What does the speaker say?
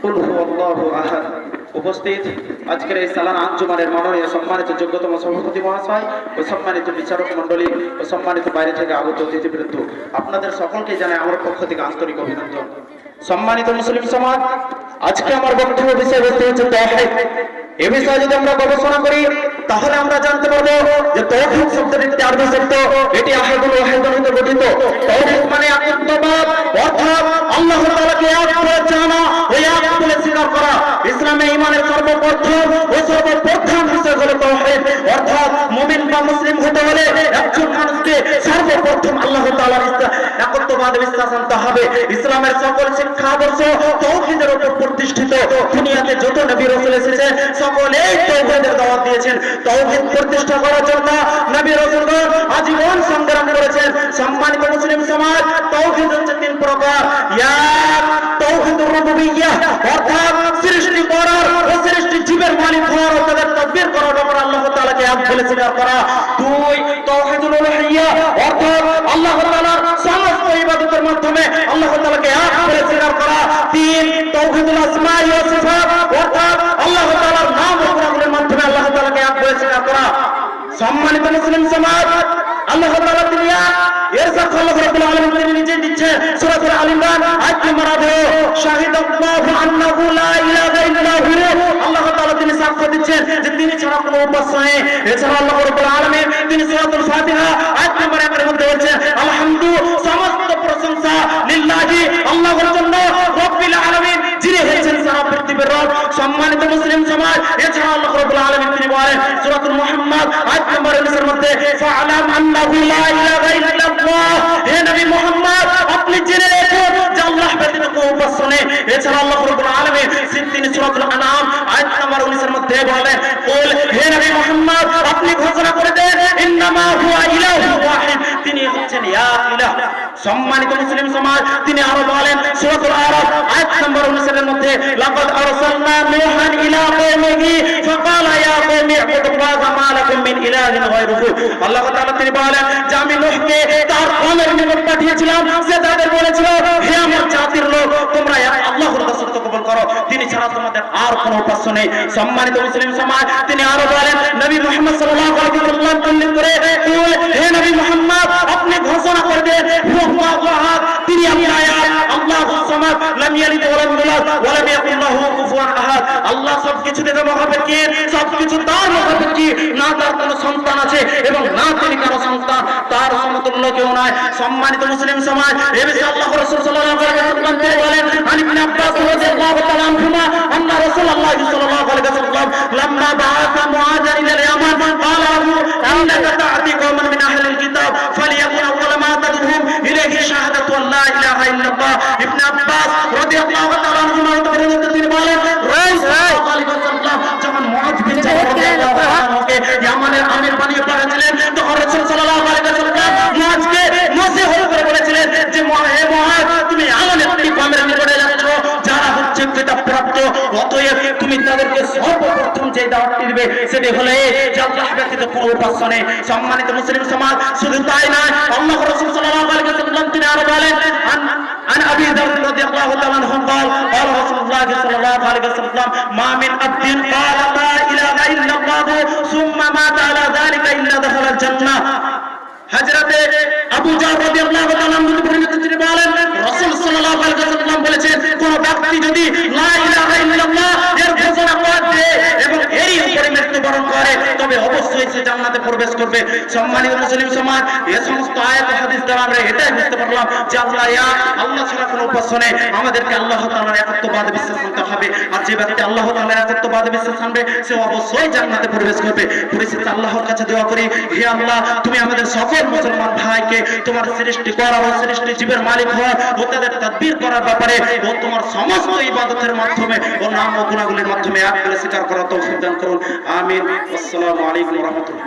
কুল হুয়াল্লাহু আহাদ। উপস্থিত আজকের এই সালানা আঞ্জুমানের মাননীয় সম্মানিত যোগ্যতম সভাপতি মহাশয় ও সম্মানিত বিচারক মণ্ডলী ও সম্মানিত বাইরে থেকে আগত অতিথিবৃন্দ, আপনাদের সকলকে জানাই আমার পক্ষ থেকে আন্তরিক অভিনন্দন। সম্মানিত মুসলিম সমাজ, আজকে আমার বক্তব্য বিষয়বস্তু হচ্ছে তাওহীদ। এ বিষয়ে যদি আমরা গবেষণা করি তাহলে আমরা জানতে পারবো যে তাওহীদ শব্দটি একটি আরবি শব্দ। এটি আহাদুল ওয়াহিদ হতে গঠিত। তাওহীদ মানে একত্ববাদ, অর্থাৎ আল্লাহ তাআলাকে এক বলে জানা ও এক বলে স্বীকার করা। ইসলামে ঈমানের সর্বপ্রথম ও সর্বপ্রধান বিষয় হলো তাওহীদ, অর্থাৎ মুমিন বা মুসলিম হতে হলে একজন মানুষকে সর্বপ্রথম আল্লাহ তাআলার একত্ববাদে বিশ্বাস আনতে হবে। ইসলামের সকল শিক্ষা আদর্শ তাওহীদের উপর প্রতিষ্ঠিত। দুনিয়াতে যত নবী রাসূল এসেছেন সকলেই তাওহীদের দাওয়াত দিয়েছেন। তাওহীদ প্রতিষ্ঠা করার জন্য নবী রাসূলগণ আজীবন সংগ্রাম করেছেন। সম্মানিত মুসলিম সমাজ, তাওহীদ হচ্ছে তিন প্রকার। এক, তাওহীদুর রুবুবিয়্যাহ, অর্থাৎ সৃষ্টি করার ও সৃষ্টি জীবের মালিক হওয়ার ও তাদের তাদবীর করার ব্যাপারে আল্লাহ তাআলাকে এক বলে স্বীকার করা। দুই, তাওহীদুল উলুহিয়্যাহ, অর্থাৎ আল্লাহ তাআলার সমস্ত ইবাদতের মাধ্যমে আল্লাহ তাআলাকে এক বলে স্বীকার করা। তিন, তাওহীদুল আসমা ওয়া সিফাত, অর্থাৎ আল্লাহ তাআলার নাম ও গুণাগুণের মাধ্যমে আল্লাহ তাআলাকে এক বলে স্বীকার করা। সম্মানিত মুসলিম সমাজ, আল্লাহ তাআলা তিনি এর সাক্ষ্য আল্লাহ রাব্বুল আলামিন তিনি নিজে দিচ্ছেন। সূরা আল ইমরান আয়াত নম্বর 18, শাহিদাল্লাহু আন্নাহু লা ইলাহা ইল্লা হু, আল্লাহ তাআলা তিনি সাক্ষ্য দিচ্ছেন যে তিনি ছাড়া কোনো উপাস্য নেই। এছাড়া আল্লাহ রাব্বুল আলামিন তিনি সূরাতুল ফাতিহা আয়াত নম্বর 1 এর মধ্যে বলেছেন, আলহামদু, সমস্ত প্রশংসা লিল্লাহি, আল্লাহর জন্য, রাব্বিল আলামিন, যিনি হচ্ছেন সারা পৃথিবীর রব। সম্মানিত মুসলিম সমাজ, এছাড়া আল্লাহ রাব্বুল আলামিন তিনি বলেন সূরাতুল মুহাম্মদ আয়াত নম্বর 19 এর মধ্যে, ফাআলাম আন্নাহু লা ইলাহা ইল্লাল্লাহ, হে নবী মুহাম্মদ আপনি জেনে রাখুন যে আল্লাহ ব্যতীত কোনো উপাস্য নেই। এছাড়া আল্লাহ রাব্বুল আলামিন তিনি সূরাতুল আনআম আয়াত নম্বর 19 এর মধ্যে বলেন, কুল, হে নবী মুহাম্মদ আপনি ঘোষণা করে দেন, ইন্নামা হুয়া ইলাহু ওয়াহিদ, তিনি হচ্ছেন এক ইলাহ। সম্মানিত মুসলিম সমাজ, তিনি আরো বলেন সূরাতুল আরাফ আয়াত নম্বর 19 এর মধ্যে, লাকাদ আরসালনা নূহান ইলা কওমিহি ফাকালা ইয়া কওমি ইবুদুল্লাহা মা লাকুম মিন ইলাহিন গায়রুহু। আল্লাহ তাআলা তিনি বলেন যে আমি নূহকে তার কওমের নিকট পাঠিয়েছিলাম, সে তাদের বলেছিল, হে আমার জাতির লোক, তোমরা আল্লাহর দাসত্ব কবুল করো, তিনি ছাড়া তোমাদের আর কোনো উপাস্য নেই। সম্মানিত মুসলিম সমাজ, তিনি আরো বলেন নবী মুহাম্মদ সাল্লাল্লাহু আলাইহি ওয়াসাল্লাম উল্লেখ করে, কুল, হে নবী মুহাম্মদ আপনি ঘোষণা করে দেন, হুয়াল্লাহু আহাদ, তিনি আল্লাহ এক, আল্লাহুস সামাদ, লাম ইয়ালিদ ওয়া লাম ইউলাদ ওয়া লাম ইয়াকুল লাহু কুফুয়ান আহাদ। আল্লাহ সবকিছু থেকে মহাপেক্ষী, সবকিছু তার মহাপেক্ষী, না তার কোনো সন্তান আছে এবং না তিনি কারো সন্তান, তার সমতুল্য কেউ নাই। সম্মানিত মুসলিম সমাজ, এ বিষয়ে আল্লাহ রাসূল সাল্লাল্লাহু আলাইহি ওয়াসাল্লাম তিনি বলেন, আন ইবনে আব্বাস রাদিয়াল্লাহু তাআলা আনহুমা আন্না রাসূলুল্লাহ সাল্লাল্লাহু আলাইহি ওয়াসাল্লাম লাম্মা বাআথা মুআযান ইলা ইয়ামান ক্বালা লাহু ইন্নাকা তা'তি কওমান মিন আহলিল কিতাব ফালিয়াকুন আউওয়ালা মা তাদ'উহুম ইলাইহি শাহাদাতু আল্লা ইলাহা ইল্লাল্লাহ। ইবনে আব্বাস রাদিয়াল্লাহু তাআলা আনহুমা তিনি বলেন, রাসূলুল্লাহ সাল্লাল্লাহু আলাইহি ওয়াসাল্লাম যখন মুআয বিন জাবাল রাদিয়াল্লাহু আনহুকে ইয়ামানের আমির বানিয়ে পাঠিয়েছিলেন, তখন রাসূল সাল্লাল্লাহু আলাইহি ওয়াসাল্লাম মুআযকে নসিহত করে বলেছিলেন যে হে মুআয, তুমি এমন একটি কওমের নিকটে যাচ্ছ যারা হচ্ছে কিতাবপ্রাপ্ত, অতএব তুমি তাদেরকে সর্বপ্রথম যে দাওয়াতটি দিবে সেটি হলো যে আল্লাহ ব্যতীত কোনো উপাস্য নেই। সম্মানিত মুসলিম সমাজ, শুধু তাই নয়, আল্লাহ রাসূল সাল্লাল্লাহু আলাইহি ওয়াসাল্লাম তিনি আরো বলেন, عن أبي ذر رضي الله تعالى عنه قال قال رسول الله صلى الله عليه وسلم ما من عبد قال لا إله إلا الله ثم مات على ذلك إلا دخل الجنة। হযরতে আবু জার রাদিয়াল্লাহু তাআলা আনহু তিনি বলেন, রাসূল সাল্লাল্লাহু আলাইহি ওয়াসাল্লাম বলেছেন, কোন ব্যক্তি যদি লা ইলাহা ইল্লাল্লাহ এর ঘোষণা করে এবং এরই উপরে মৃত্যুবরণ করে তবে অবশ্যই সে জান্নাতে প্রবেশ করবে। সম্মানিত মুসলিম সমাজ, এই সমস্ত আয়াত ও হাদিস দ্বারা আমরা এটাই বুঝতে পারলাম যে আল্লাহ এক, আল্লাহ ছাড়া কোনো উপাস্য নেই। আমাদেরকে আল্লাহ তাআলার একত্ববাদে বিশ্বাস আনতে হবে। আর যে ব্যক্তি আল্লাহ তাআলার একত্ববাদে বিশ্বাস আনবে সে অবশ্যই জান্নাতে প্রবেশ করবে। পরিশেষে আল্লাহর কাছে দোয়া করি, হে আল্লাহ তুমি আমাদের সকল মুসলমান ভাইকে তোমার সৃষ্টি করা ও সৃষ্টি জীবের মালিক হওয়া ও তাদের তাদবীর করার ব্যাপারে ও তোমার সমস্ত ইবাদতের মাধ্যমে ও নাম ও গুণাগুলির মাধ্যমে এক বলে স্বীকার করার তৌফিক দান করুন। আমিন। আসসালামু আলাইকুম ওয়া রাহমাতুল্লাহ।